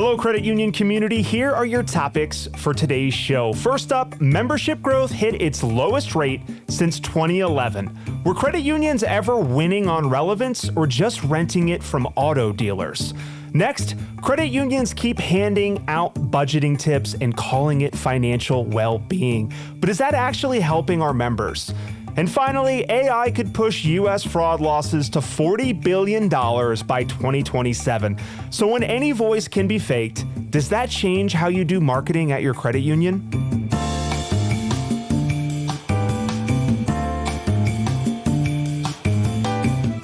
Hello, credit union community. Here are your topics for today's show. First up, membership growth hit its lowest rate since 2011. Were credit unions ever winning on relevance or just renting it from auto dealers? Next, credit unions keep handing out budgeting tips and calling it financial well-being. But is that actually helping our members? And finally, AI could push U.S. fraud losses to $40 billion by 2027. So when any voice can be faked, does that change how you do marketing at your credit union?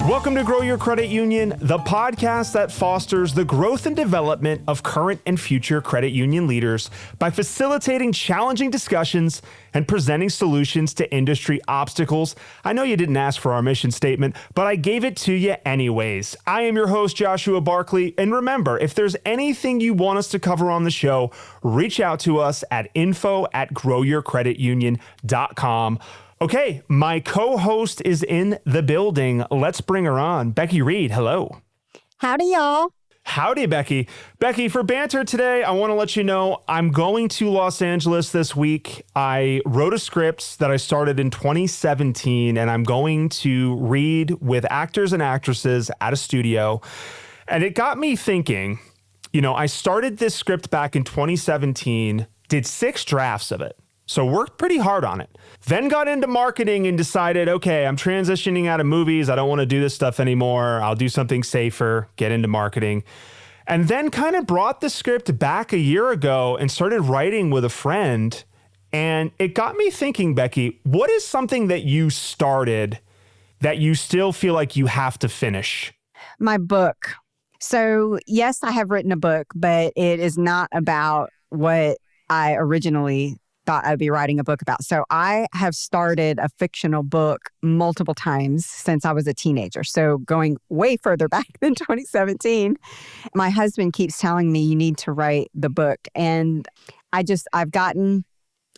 Welcome to Grow Your Credit Union, the podcast that fosters the growth and development of current and future credit union leaders by facilitating challenging discussions and presenting solutions to industry obstacles. I know you didn't ask for our mission statement, but I gave it to you anyways. I am your host, Joshua Barkley, and remember, if there's anything you want us to cover on the show, reach out to us at info@growyourcreditunion.com. Okay, my co-host is in the building. Let's bring her on. Becky Reed, hello. Howdy, y'all. Howdy, Becky. Becky, for banter today, I want to let you know I'm going to Los Angeles this week. I wrote a script that I started in 2017, and I'm going to read with actors and actresses at a studio. And it got me thinking, I started this script back in 2017, did 6 drafts of it. So worked pretty hard on it. Then got into marketing and decided, okay, I'm transitioning out of movies. I don't want to do this stuff anymore. I'll do something safer, get into marketing. And then kind of brought the script back a year ago and started writing with a friend. And it got me thinking, Becky, what is something that you started that you still feel like you have to finish? My book. So yes, I have written a book, but it is not about what I originally thought I'd be writing a book about. So I have started a fictional book multiple times since I was a teenager. So going way further back than 2017, my husband keeps telling me you need to write the book. And I've gotten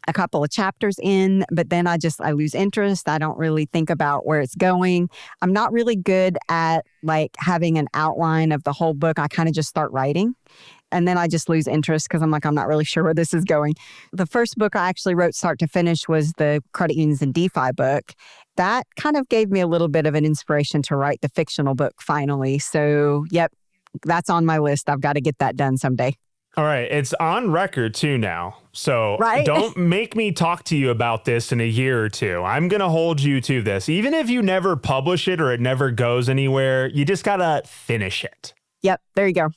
a couple of chapters in, but then I lose interest. I don't really think about where it's going. I'm not really good at having an outline of the whole book. I kind of just start writing. And then I just lose interest because I'm not really sure where this is going. The first book I actually wrote start to finish was the Credit Unions and DeFi book. That kind of gave me a little bit of an inspiration to write the fictional book finally. So, yep, that's on my list. I've got to get that done someday. All right. It's on record too now. So right? Don't make me talk to you about this in a year or two. I'm going to hold you to this. Even if you never publish it or it never goes anywhere, you just got to finish it. Yep. There you go.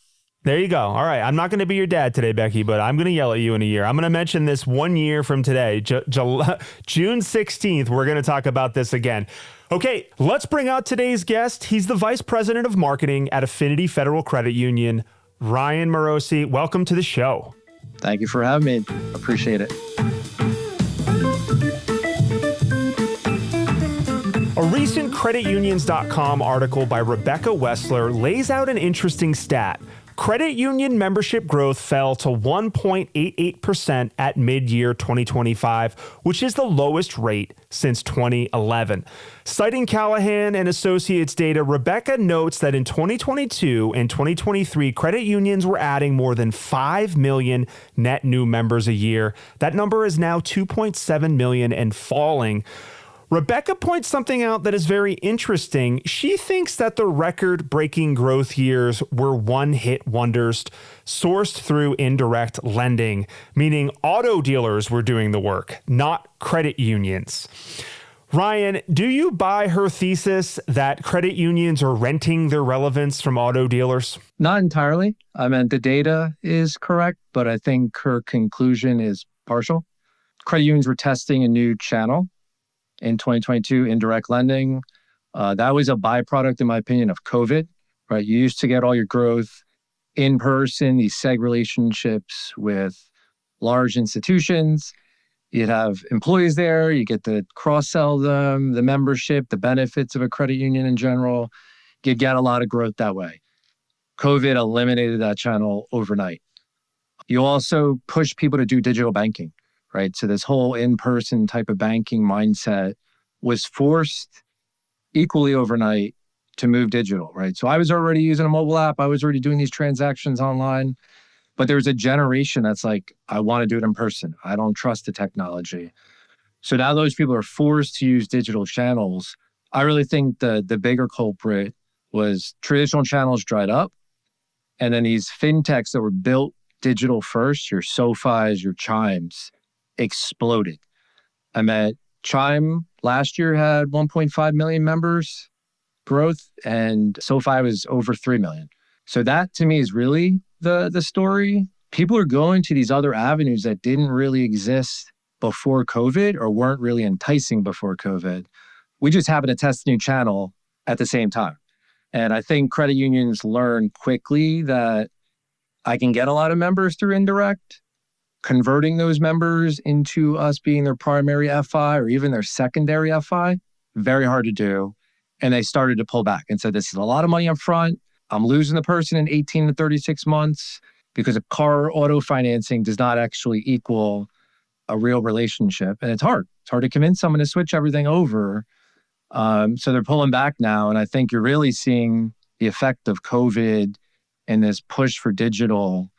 There you go. All right. I'm not going to be your dad today, Becky, but I'm going to yell at you in a year. I'm going to mention this 1 year from today, June 16th. We're going to talk about this again. Okay, let's bring out today's guest. He's the Vice President of Marketing at Affinity Federal Credit Union, Ryan Morosi. Welcome to the show. Thank you for having me. Appreciate it. A recent creditunions.com article by Rebecca Wessler lays out an interesting stat. Credit union membership growth fell to 1.88% at mid-year 2025, which is the lowest rate since 2011. Citing Callahan and Associates data, Rebecca notes that in 2022 and 2023, credit unions were adding more than 5 million net new members a year. That number is now 2.7 million and falling. Rebecca points something out that is very interesting. She thinks that the record-breaking growth years were one-hit wonders sourced through indirect lending, meaning auto dealers were doing the work, not credit unions. Ryan, do you buy her thesis that credit unions are renting their relevance from auto dealers? Not entirely. The data is correct, but I think her conclusion is partial. Credit unions were testing a new channel in 2022, indirect lending. That was a byproduct, in my opinion, of COVID, right? You used to get all your growth in person, these seg relationships with large institutions. You'd have employees there. You get to cross-sell them, the membership, the benefits of a credit union in general. You'd get a lot of growth that way. COVID eliminated that channel overnight. You also push people to do digital banking, right? So this whole in-person type of banking mindset was forced equally overnight to move digital, right? So I was already using a mobile app. I was already doing these transactions online. But there's a generation that's like, I want to do it in person. I don't trust the technology. So now those people are forced to use digital channels. I really think the bigger culprit was traditional channels dried up. And then these fintechs that were built digital first, your SoFis, your Chimes, exploded. I met Chime last year had 1.5 million members growth, and SoFi was over 3 million. So that to me is really the story. People are going to these other avenues that didn't really exist before COVID or weren't really enticing before COVID. We just happen to test a new channel at the same time. And I think credit unions learn quickly that I can get a lot of members through indirect. Converting those members into us being their primary FI or even their secondary FI, very hard to do. And they started to pull back and said, this is a lot of money up front. I'm losing the person in 18 to 36 months because a car auto financing does not actually equal a real relationship. And it's hard. It's hard to convince someone to switch everything over. So they're pulling back now. And I think you're really seeing the effect of COVID and this push for digital,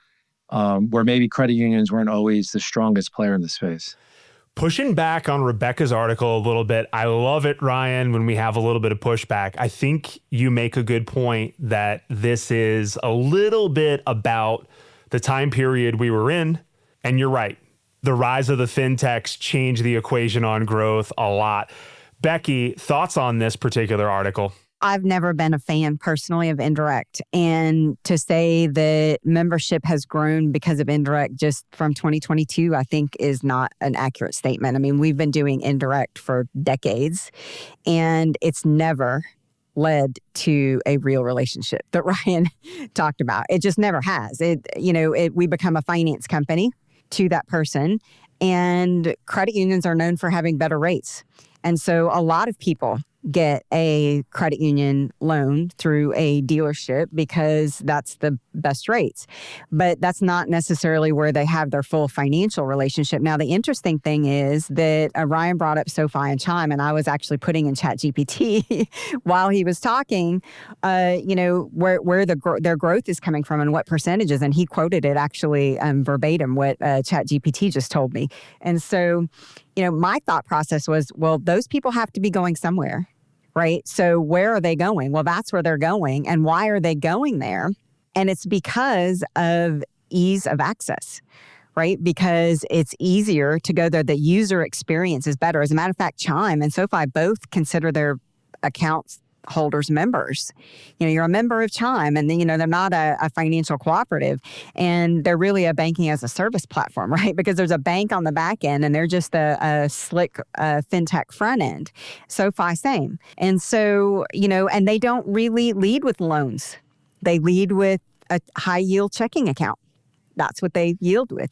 where maybe credit unions weren't always the strongest player in the space. Pushing back on Rebecca's article a little bit, I love it, Ryan, when we have a little bit of pushback. I think you make a good point that this is a little bit about the time period we were in. And you're right. The rise of the fintechs changed the equation on growth a lot. Becky, thoughts on this particular article? I've never been a fan personally of indirect. And to say that membership has grown because of indirect just from 2022, I think is not an accurate statement. I mean, we've been doing indirect for decades, and it's never led to a real relationship that Ryan talked about. It just never has. We become a finance company to that person, and credit unions are known for having better rates. And so a lot of people get a credit union loan through a dealership because that's the best rates. But that's not necessarily where they have their full financial relationship. Now, the interesting thing is that Ryan brought up SoFi and Chime, and I was actually putting in ChatGPT while he was talking, where their growth is coming from and what percentages. And he quoted it actually verbatim what ChatGPT just told me. And so, my thought process was, well, those people have to be going somewhere, right? So where are they going? Well, that's where they're going. And why are they going there? And it's because of ease of access, right? Because it's easier to go there. The user experience is better. As a matter of fact, Chime and SoFi both consider their accounts holders members. You're a member of Chime, and then, they're not a financial cooperative, and they're really a banking as a service platform, right? Because there's a bank on the back end, and they're just a slick fintech front end. SoFi, same. And so, and they don't really lead with loans. They lead with a high yield checking account. That's what they yield with.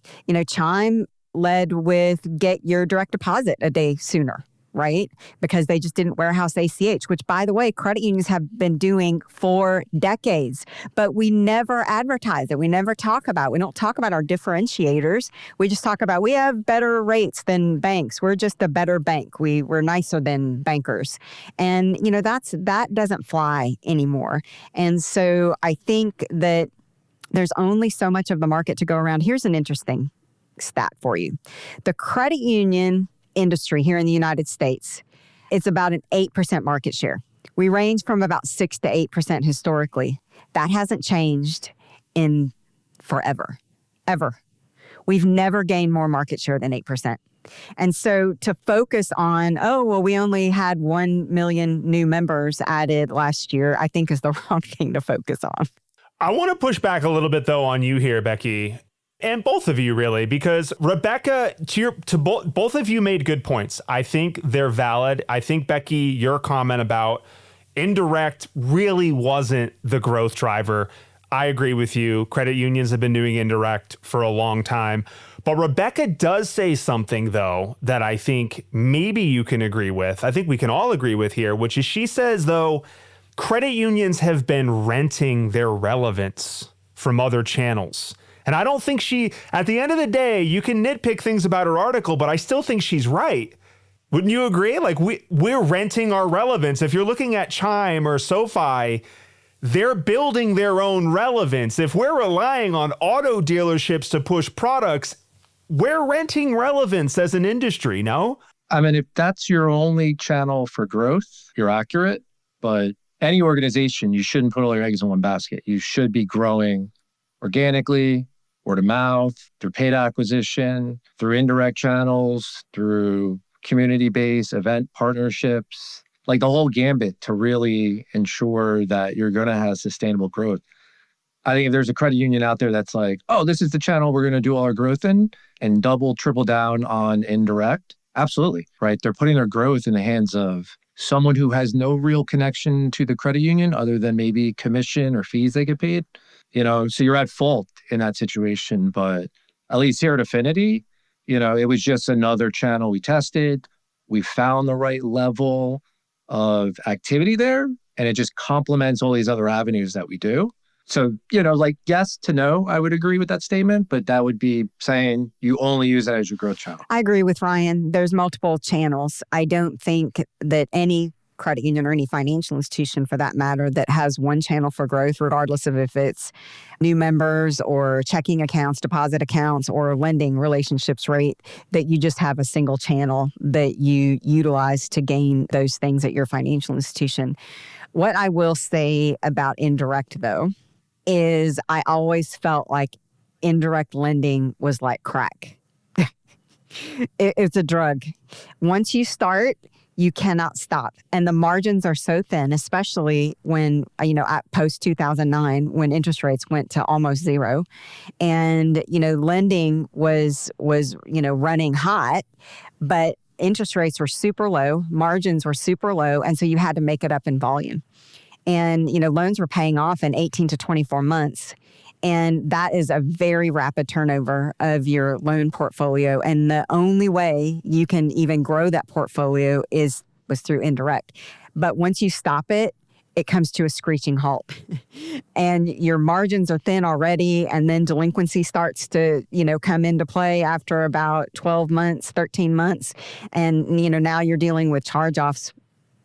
Chime led with get your direct deposit a day sooner, right? Because they just didn't warehouse ACH, which, by the way, credit unions have been doing for decades, but we never advertise it. We never talk about it. We don't talk about our differentiators. We just talk about we have better rates than banks. We're just a better bank. We're nicer than bankers. And, that doesn't fly anymore. And so I think that there's only so much of the market to go around. Here's an interesting stat for you. The credit union industry here in the United States, it's about an 8% market share. We range from about 6 to 8% historically. That hasn't changed in forever, ever. We've never gained more market share than 8%. And so to focus on, we only had 1 million new members added last year, I think is the wrong thing to focus on. I want to push back a little bit, though, on you here, Becky. And both of you, really, because Rebecca, both of you made good points. I think they're valid. I think, Becky, your comment about indirect really wasn't the growth driver. I agree with you. Credit unions have been doing indirect for a long time. But Rebecca does say something, though, that I think maybe you can agree with. I think we can all agree with here, which is she says, though, credit unions have been renting their relevance from other channels. And I don't think at the end of the day, you can nitpick things about her article, but I still think she's right. Wouldn't you agree? Like we're renting our relevance. If you're looking at Chime or SoFi, they're building their own relevance. If we're relying on auto dealerships to push products, we're renting relevance as an industry, no? I mean, if that's your only channel for growth, you're accurate. But any organization, you shouldn't put all your eggs in one basket. You should be growing organically, word of mouth, through paid acquisition, through indirect channels, through community-based event partnerships, like the whole gambit to really ensure that you're going to have sustainable growth. I think if there's a credit union out there that's like, oh, this is the channel we're going to do all our growth in and double, triple down on indirect, absolutely, right? They're putting their growth in the hands of someone who has no real connection to the credit union other than maybe commission or fees they get paid. So you're at fault in that situation. But at least here at Affinity, it was just another channel we tested. We found the right level of activity there, and it just complements all these other avenues that we do. So, yes to no, I would agree with that statement, but that would be saying you only use that as your growth channel. I agree with Ryan. There's multiple channels. I don't think that any credit union or any financial institution for that matter that has one channel for growth, regardless of if it's new members or checking accounts, deposit accounts, or lending relationships rate, that you just have a single channel that you utilize to gain those things at your financial institution. What I will say about indirect, though, is I always felt like indirect lending was like crack. It's a drug. Once you start, you cannot stop. And the margins are so thin, especially when, at post 2009, when interest rates went to almost zero. And, lending was running hot, but interest rates were super low, margins were super low. And so you had to make it up in volume. And, loans were paying off in 18 to 24 months. And that is a very rapid turnover of your loan portfolio. And the only way you can even grow that portfolio was through indirect. But once you stop it, it comes to a screeching halt. And your margins are thin already. And then delinquency starts to, come into play after about 12 months, 13 months. And, now you're dealing with charge-offs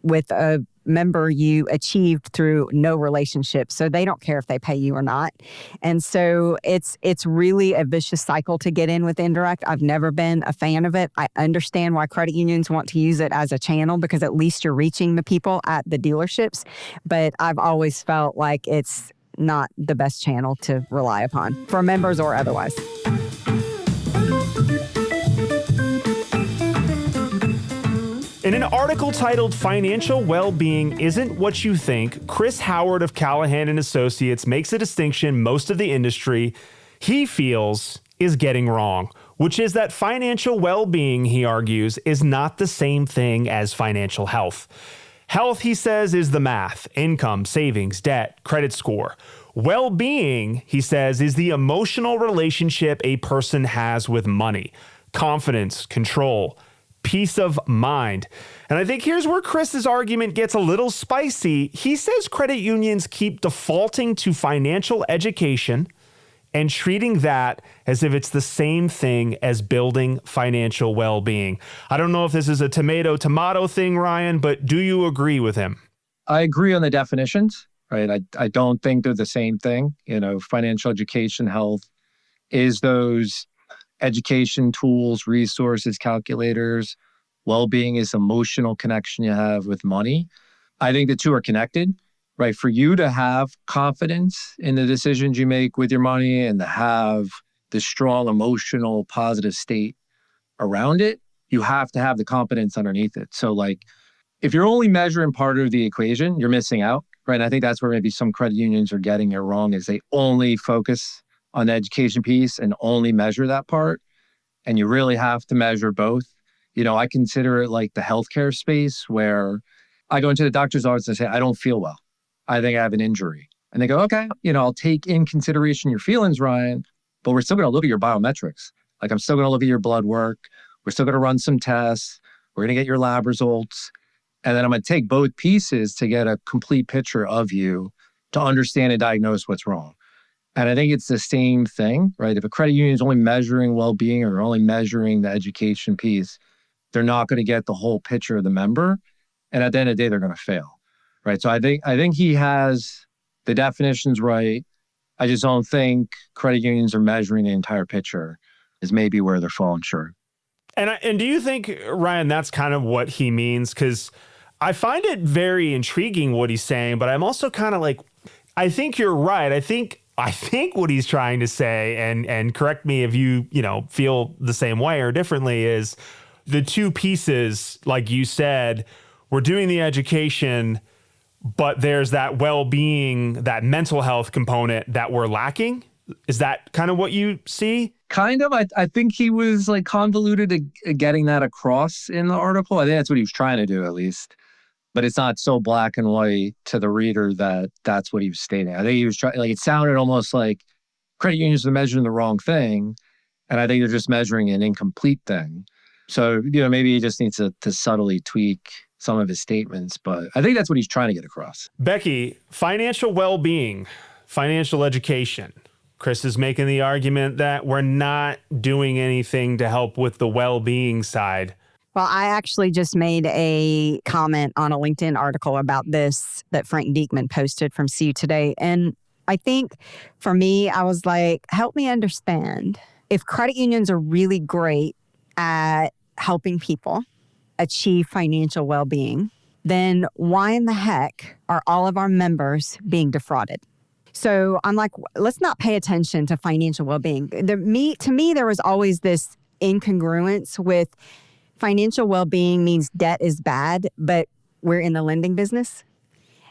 with a member you achieved through no relationship. So they don't care if they pay you or not. And so it's really a vicious cycle to get in with indirect. I've never been a fan of it. I understand why credit unions want to use it as a channel because at least you're reaching the people at the dealerships. But I've always felt like it's not the best channel to rely upon for members or otherwise. In an article titled Financial Wellbeing Isn't What You Think, Chris Howard of Callahan and Associates makes a distinction most of the industry he feels is getting wrong, which is that financial well-being, he argues, is not the same thing as financial health. Health, he says, is the math, income, savings, debt, credit score. Well-being, he says, is the emotional relationship a person has with money, confidence, control, peace of mind. And I think here's where Chris's argument gets a little spicy. He says credit unions keep defaulting to financial education and treating that as if it's the same thing as building financial well-being. I don't know if this is a tomato thing, Ryan, but do you agree with him? I agree on the definitions, right? I don't think they're the same thing. Financial education, health is those education tools, resources, calculators. Well-being is emotional connection you have with money. I think the two are connected, right? For you to have confidence in the decisions you make with your money and to have the strong emotional positive state around it, you have to have the competence underneath it. So if you're only measuring part of the equation, you're missing out, right? And I think that's where maybe some credit unions are getting it wrong is they only focus on the education piece and only measure that part. And you really have to measure both. I consider it like the healthcare space where I go into the doctor's office and say, I don't feel well. I think I have an injury. And they go, okay, I'll take in consideration your feelings, Ryan, but we're still going to look at your biometrics. I'm still going to look at your blood work. We're still going to run some tests. We're going to get your lab results. And then I'm going to take both pieces to get a complete picture of you to understand and diagnose what's wrong. And I think it's the same thing, right? If a credit union is only measuring well-being or only measuring the education piece, they're not going to get the whole picture of the member. And at the end of the day, they're going to fail, right? So I think he has The definition's right. I just don't think credit unions are measuring the entire picture is maybe where they're falling short. And do you think, Ryan, that's kind of what he means? Because I find it very intriguing what he's saying, but I'm also kind of like, I think you're right. I think what he's trying to say, and correct me if you feel the same way or differently, is the two pieces, like you said, we're doing the education, but there's that well-being, that mental health component that we're lacking. Is that kind of what you see? Kind of. I think he was like convoluted at getting that across in the article. I think that's what he was trying to do, at least. But it's not so black and white to the reader that that's what he was stating. I think he was trying, like, it sounded almost like credit unions are measuring the wrong thing. And I think they're just measuring an incomplete thing. So, maybe he just needs to subtly tweak some of his statements. But I think that's what he's trying to get across. Becky, financial well-being, financial education. Chris is making the argument that we're not doing anything to help with the well-being side. Well, I actually just made a comment on a LinkedIn article about this that Frank Diekman posted from CU Today. And I think for me, I was like, help me understand. If credit unions are really great at helping people achieve financial well-being, then why in the heck are all of our members being defrauded? So I'm like, let's not pay attention to financial well-being. To me, there was always this incongruence with financial well-being means debt is bad, but we're in the lending business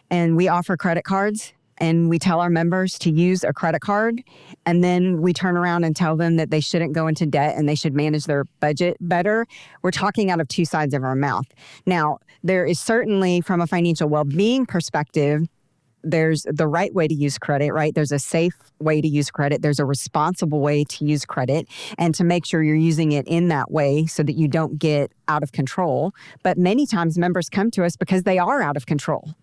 and we offer credit cards and we tell our members to use a credit card. And then we turn around and tell them that they shouldn't go into debt and they should manage their budget better. We're talking out of two sides of our mouth. Now, there is certainly, from a financial well-being perspective, there's the right way to use credit, right? There's a safe way to use credit. There's a responsible way to use credit, and to make sure you're using it in that way so that you don't get out of control. But many times members come to us because they are out of control,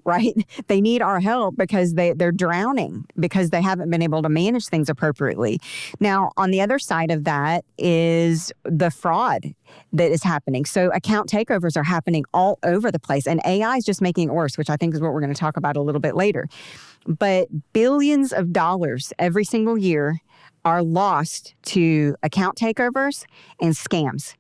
right? They need our help because they're drowning because they haven't been able to manage things appropriately. Now, on the other side of that is the fraud that is happening. So account takeovers are happening all over the place, and AI is just making it worse, which I think is what we're going to talk about a little bit later. But billions of dollars every single year are lost to account takeovers and scams.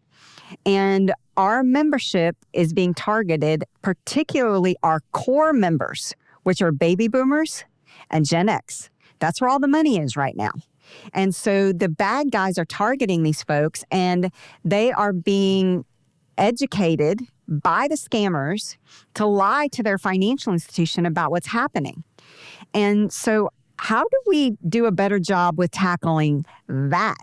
And our membership is being targeted, particularly our core members, which are baby boomers and Gen X. That's where all the money is right now. And so the bad guys are targeting these folks, and they are being educated by the scammers to lie to their financial institution about what's happening. And so how do we do a better job with tackling that?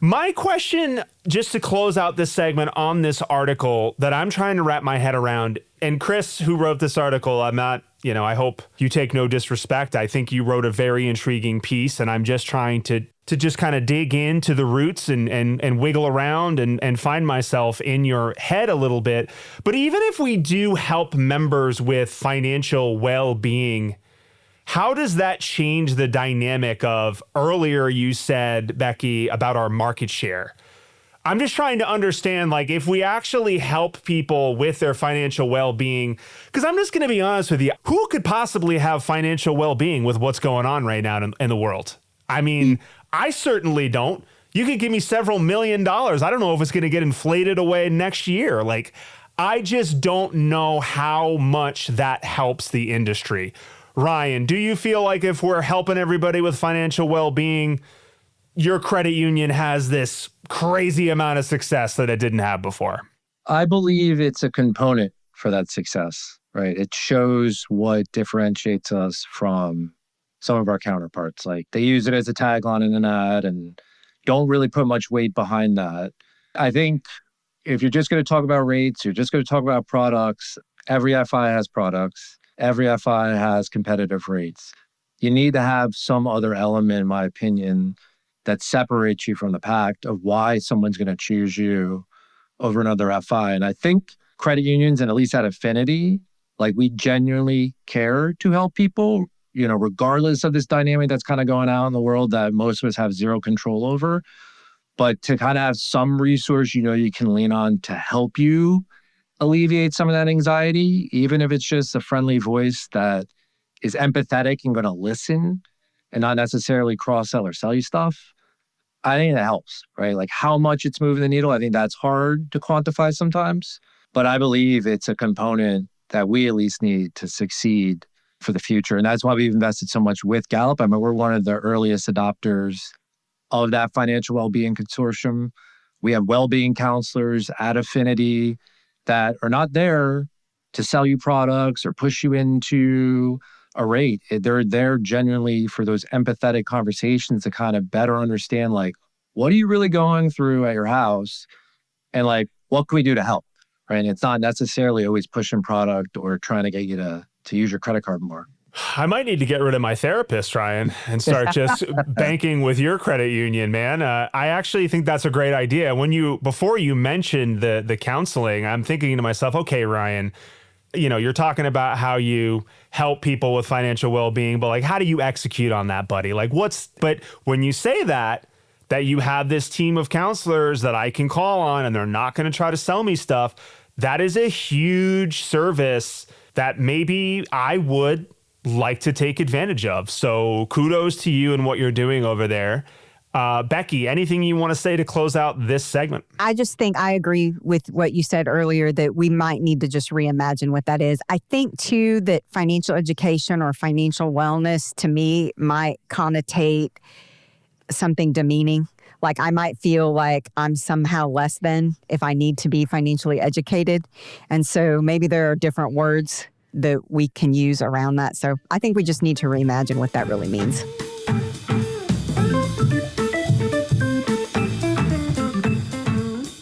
My question, just to close out this segment on this article that I'm trying to wrap my head around, and Chris, who wrote this article, I'm not, I hope you take no disrespect. I think you wrote a very intriguing piece, and I'm just trying to just kind of dig into the roots and wiggle around and find myself in your head a little bit. But even if we do help members with financial well-being, how does that change the dynamic of, earlier you said, Becky, about our market share? I'm just trying to understand, like, if we actually help people with their financial well-being, because I'm just going to be honest with you, who could possibly have financial well-being with what's going on right now in the world? I mean, I certainly don't. You could give me several $1 million. I don't know if it's going to get inflated away next year. Like, I just don't know how much that helps the industry. Ryan, do you feel like if we're helping everybody with financial well-being, your credit union has this crazy amount of success that it didn't have before? I believe it's a component for that success, right? It shows what differentiates us from some of our counterparts. Like, they use it as a tagline in an ad and don't really put much weight behind that. I think if you're just going to talk about rates, you're just going to talk about products, every FI has products. Every FI has competitive rates. You need to have some other element, in my opinion, that separates you from the pack of why someone's going to choose you over another FI. And I think credit unions, and at least at Affinity, like, we genuinely care to help people, regardless of this dynamic that's kind of going on in the world that most of us have zero control over. But to kind of have some resource, you can lean on to help you alleviate some of that anxiety, even if it's just a friendly voice that is empathetic and going to listen and not necessarily cross-sell or sell you stuff, I think that helps, right? Like how much it's moving the needle, I think that's hard to quantify sometimes. But I believe it's a component that we at least need to succeed for the future. And that's why we've invested so much with Gallup. I mean, we're one of the earliest adopters of that financial well-being consortium. We have well-being counselors at Affinity that are not there to sell you products or push you into a rate. They're there genuinely for those empathetic conversations to kind of better understand, like, what are you really going through at your house? And like, what can we do to help? Right. And it's not necessarily always pushing product or trying to get you to use your credit card more. I might need to get rid of my therapist, Ryan, and start just banking with your credit union, man. I actually think that's a great idea. Before you mentioned the counseling, I'm thinking to myself, okay, Ryan, you're talking about how you help people with financial well-being, but like, how do you execute on that, buddy? Like but when you say that you have this team of counselors that I can call on and they're not going to try to sell me stuff, that is a huge service that maybe I would like to take advantage of. So kudos to you and what you're doing over there. Becky, anything you want to say to close out this segment? I just think I agree with what you said earlier, that we might need to just reimagine what that is. I think too that financial education or financial wellness to me might connotate something demeaning. Like I might feel like I'm somehow less than if I need to be financially educated. And so maybe there are different words that we can use around that. So I think we just need to reimagine what that really means.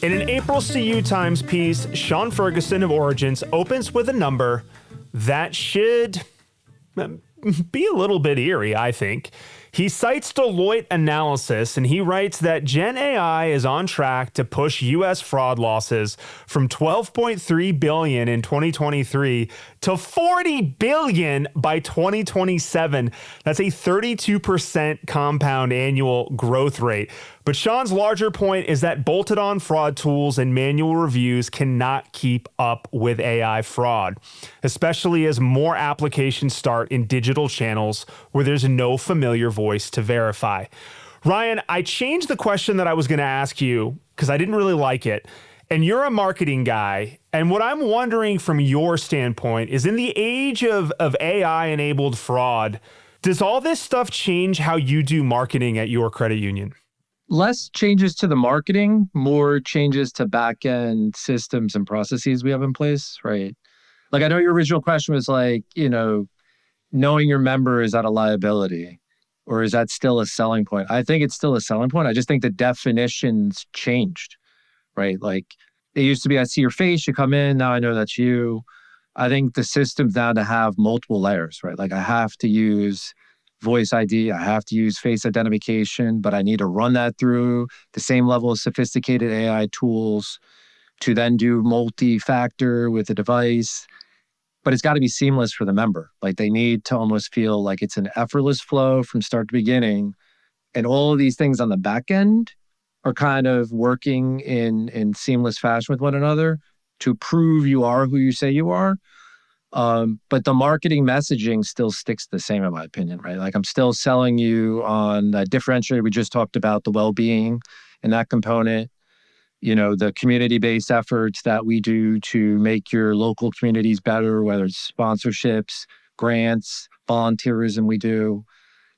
In an April CU Times piece, Sean Ferguson of Origins opens with a number that should be a little bit eerie, I think. He cites Deloitte analysis, and he writes that Gen AI is on track to push U.S. fraud losses from $12.3 billion in 2023 to $40 billion by 2027. That's a 32% compound annual growth rate. But Sean's larger point is that bolted-on fraud tools and manual reviews cannot keep up with AI fraud, especially as more applications start in digital channels where there's no familiar voice to verify. Ryan, I changed the question that I was going to ask you because I didn't really like it. And you're a marketing guy. And what I'm wondering from your standpoint is, in the age of AI-enabled fraud, does all this stuff change how you do marketing at your credit union? Less changes to the marketing, more changes to back-end systems and processes we have in place, right? Like, I know your original question was like, knowing your member, is that a liability? Or is that still a selling point? I think it's still a selling point. I just think the definitions changed, right? Like, it used to be, I see your face, you come in, now I know that's you. I think the system's now to have multiple layers, right? Like, I have to use voice ID, I have to use face identification, but I need to run that through the same level of sophisticated AI tools to then do multi-factor with the device. But it's got to be seamless for the member. Like, they need to almost feel like it's an effortless flow from start to beginning. And all of these things on the back end are kind of working in seamless fashion with one another to prove you are who you say you are. But the marketing messaging still sticks the same, in my opinion, right? Like, I'm still selling you on that differentiator. We just talked about the well-being and that component, the community-based efforts that we do to make your local communities better, whether it's sponsorships, grants, volunteerism we do.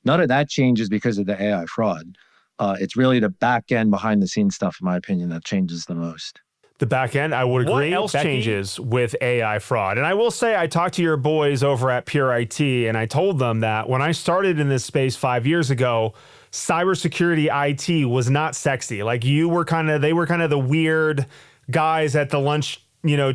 None of that changes because of the AI fraud. It's really the back end behind the scenes stuff, in my opinion, that changes the most. The back end, I would agree. What else changes with AI fraud? And I will say, I talked to your boys over at Pure IT, and I told them that when I started in this space 5 years ago, cybersecurity IT was not sexy. Like, they were kind of the weird guys at the lunch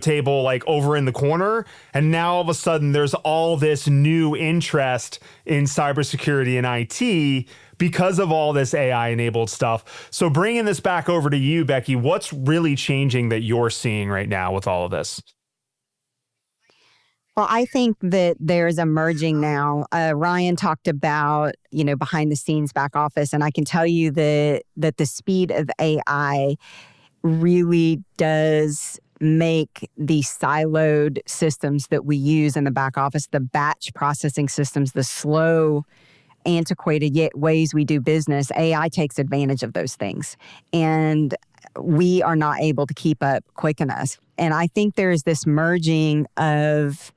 table, like over in the corner. And now all of a sudden there's all this new interest in cybersecurity and IT because of all this AI enabled stuff. So bringing this back over to you, Becky, what's really changing that you're seeing right now with all of this? Well, I think that there's emerging now. Ryan talked about, behind the scenes back office, and I can tell you that the speed of AI really does make the siloed systems that we use in the back office, the batch processing systems, the slow, antiquated yet ways we do business, AI takes advantage of those things. And we are not able to keep up quick enough. And I think there is this merging of,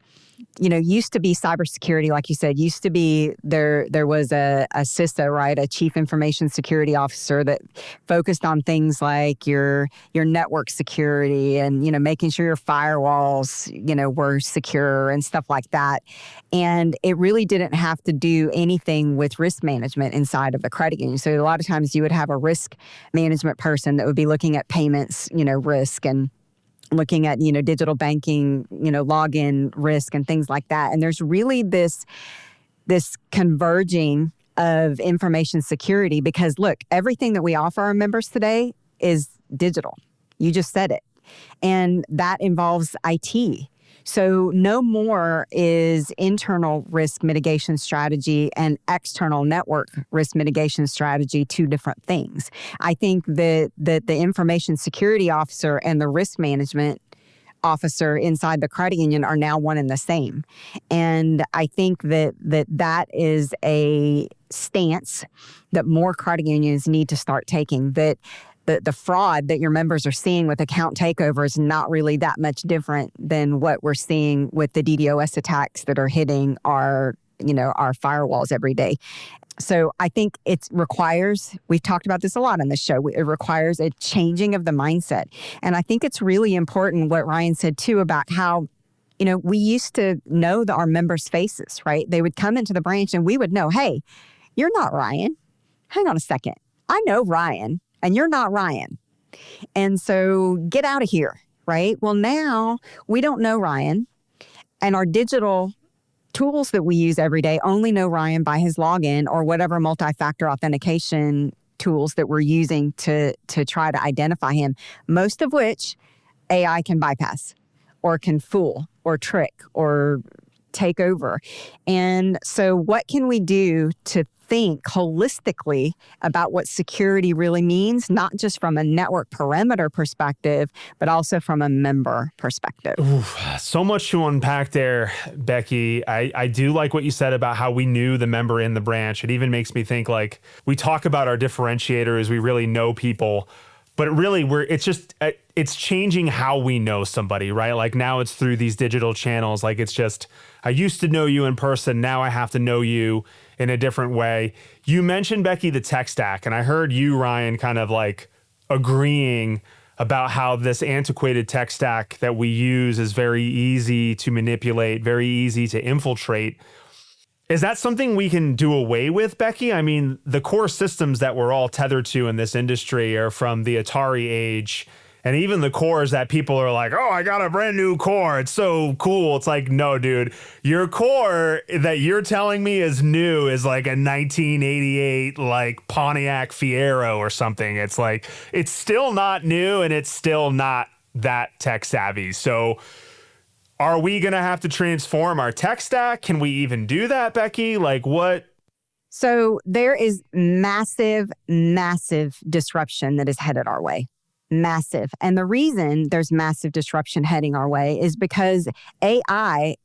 used to be cybersecurity, like you said, used to be there was a CISO, right? A chief information security officer that focused on things like your network security and, making sure your firewalls, were secure and stuff like that. And it really didn't have to do anything with risk management inside of the credit union. So a lot of times you would have a risk management person that would be looking at payments, risk and looking at, digital banking, login risk and things like that. And there's really this converging of information security because, look, everything that we offer our members today is digital. You just said it. And that involves IT. So no more is internal risk mitigation strategy and external network risk mitigation strategy two different things. I think that the information security officer and the risk management officer inside the credit union are now one and the same. And I think that is a stance that more credit unions need to start taking, that the fraud that your members are seeing with account takeover is not really that much different than what we're seeing with the DDoS attacks that are hitting our firewalls every day. So I think it requires, we've talked about this a lot on this show, it requires a changing of the mindset. And I think it's really important what Ryan said too about how, we used to know our members' faces, right? They would come into the branch and we would know, hey, you're not Ryan. Hang on a second. I know Ryan. And you're not Ryan. And so get out of here, right? Well, now we don't know Ryan, and our digital tools that we use every day only know Ryan by his login or whatever multi-factor authentication tools that we're using to try to identify him, most of which AI can bypass or can fool or trick or take over. And so what can we do to think holistically about what security really means, not just from a network perimeter perspective, but also from a member perspective? Oof, so much to unpack there, Becky. I do like what you said about how we knew the member in the branch. It even makes me think like we talk about our differentiators, we really know people, but really it's changing how we know somebody, right? Like now it's through these digital channels. Like it's just, I used to know you in person. Now I have to know you in a different way. You mentioned, Becky, the tech stack, and I heard you, Ryan, kind of like agreeing about how this antiquated tech stack that we use is very easy to manipulate, very easy to infiltrate. Is that something we can do away with, Becky? I mean, the core systems that we're all tethered to in this industry are from the Atari age. And even the cores that people are like, oh, I got a brand new core. It's so cool. It's like, no, dude, your core that you're telling me is new is like a 1988 like Pontiac Fiero or something. It's like, it's still not new and it's still not that tech savvy. So are we going to have to transform our tech stack? Can we even do that, Becky? Like what? So there is massive, massive disruption that is headed our way. Massive. And the reason there's massive disruption heading our way is because AI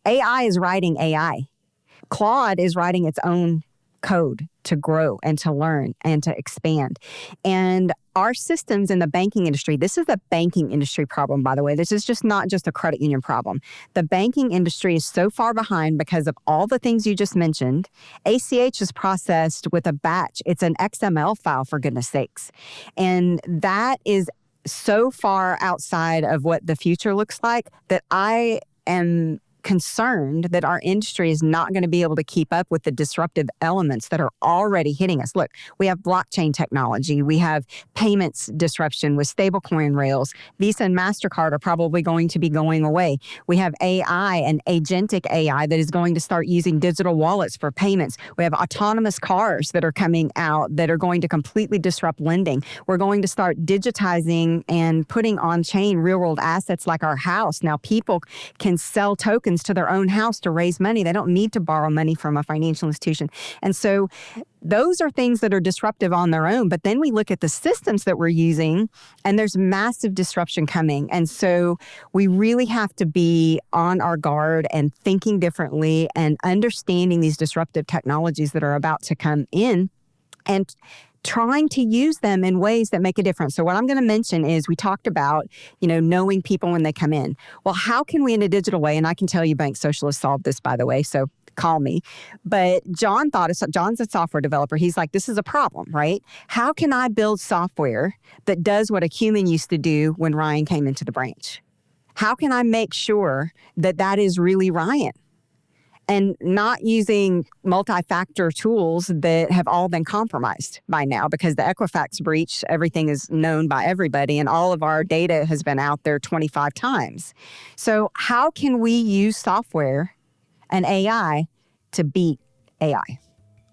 is writing AI. Claude is writing its own code to grow and to learn and to expand. And our systems in the banking industry, this is a banking industry problem, by the way. This is just not just a credit union problem. The banking industry is so far behind because of all the things you just mentioned. ACH is processed with a batch. It's an XML file, for goodness sakes. And that is so far outside of what the future looks like that I am concerned that our industry is not going to be able to keep up with the disruptive elements that are already hitting us. Look, we have blockchain technology. We have payments disruption with stablecoin rails. Visa and MasterCard are probably going to be going away. We have AI and agentic AI that is going to start using digital wallets for payments. We have autonomous cars that are coming out that are going to completely disrupt lending. We're going to start digitizing and putting on chain real world assets like our house. Now people can sell tokens tokens to their own house to raise money. They don't need to borrow money from a financial institution. And so those are things that are disruptive on their own. But then we look at the systems that we're using, and there's massive disruption coming. And so we really have to be on our guard and thinking differently and understanding these disruptive technologies that are about to come in and trying to use them in ways that make a difference. So what I'm going to mention is we talked about, knowing people when they come in. Well, how can we in a digital way, and I can tell you Bank Socialist solved this, by the way, so call me. But John's a software developer. He's like, this is a problem, right? How can I build software that does what a human used to do when Ryan came into the branch? How can I make sure that that is really Ryan? And not using multi-factor tools that have all been compromised by now, because the Equifax breach, everything is known by everybody, and all of our data has been out there 25 times. So how can we use software and AI to beat AI?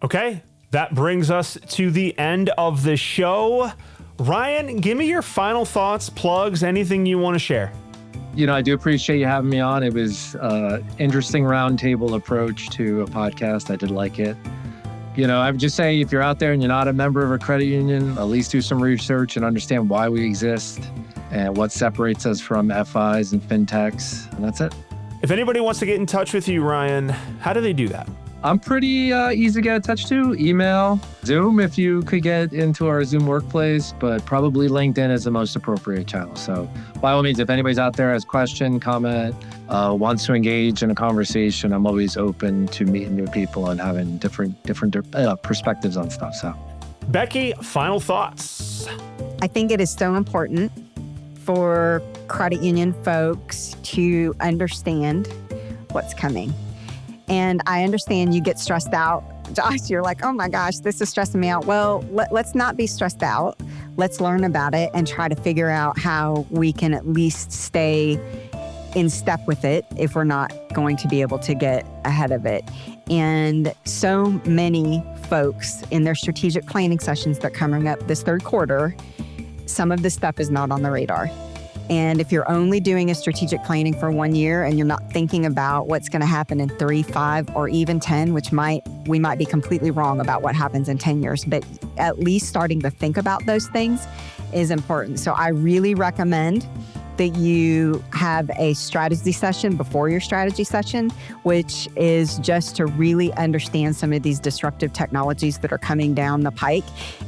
Okay, that brings us to the end of the show. Ryan, give me your final thoughts, plugs, anything you want to share. I do appreciate you having me on. It was an interesting roundtable approach to a podcast. I did like it. I would just say, if you're out there and you're not a member of a credit union, at least do some research and understand why we exist and what separates us from FIs and fintechs. And that's it. If anybody wants to get in touch with you, Ryan, how do they do that? I'm pretty easy to get in touch to. Email, Zoom if you could get into our Zoom workplace, but probably LinkedIn is the most appropriate channel. So by all means, if anybody's out there has a question, comment, wants to engage in a conversation, I'm always open to meeting new people and having different perspectives on stuff. So, Becky, final thoughts. I think it is so important for credit union folks to understand what's coming. And I understand you get stressed out. Josh, you're like, oh my gosh, this is stressing me out. Well, let's not be stressed out. Let's learn about it and try to figure out how we can at least stay in step with it if we're not going to be able to get ahead of it. And so many folks in their strategic planning sessions that are coming up this third quarter, some of this stuff is not on the radar. And if you're only doing a strategic planning for 1 year and you're not thinking about what's going to happen in 3, 5, or even 10, we might be completely wrong about what happens in 10 years, but at least starting to think about those things is important. So I really recommend that you have a strategy session before your strategy session, which is just to really understand some of these disruptive technologies that are coming down the pike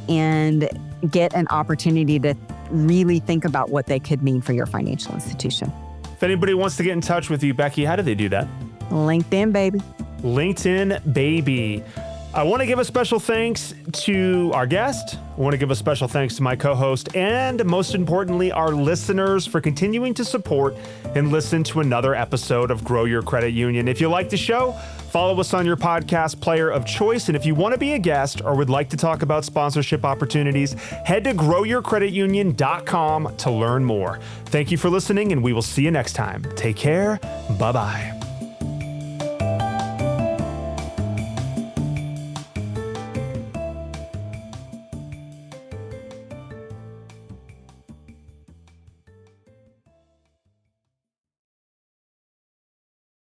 and get an opportunity to really think about what they could mean for your financial institution. If anybody wants to get in touch with you, Becky, how do they do that? LinkedIn, baby. LinkedIn, baby. I want to give a special thanks to our guest. I want to give a special thanks to my co-host and, most importantly, our listeners for continuing to support and listen to another episode of Grow Your Credit Union. If you like the show, follow us on your podcast player of choice. And if you want to be a guest or would like to talk about sponsorship opportunities, head to growyourcreditunion.com to learn more. Thank you for listening, and we will see you next time. Take care. Bye-bye.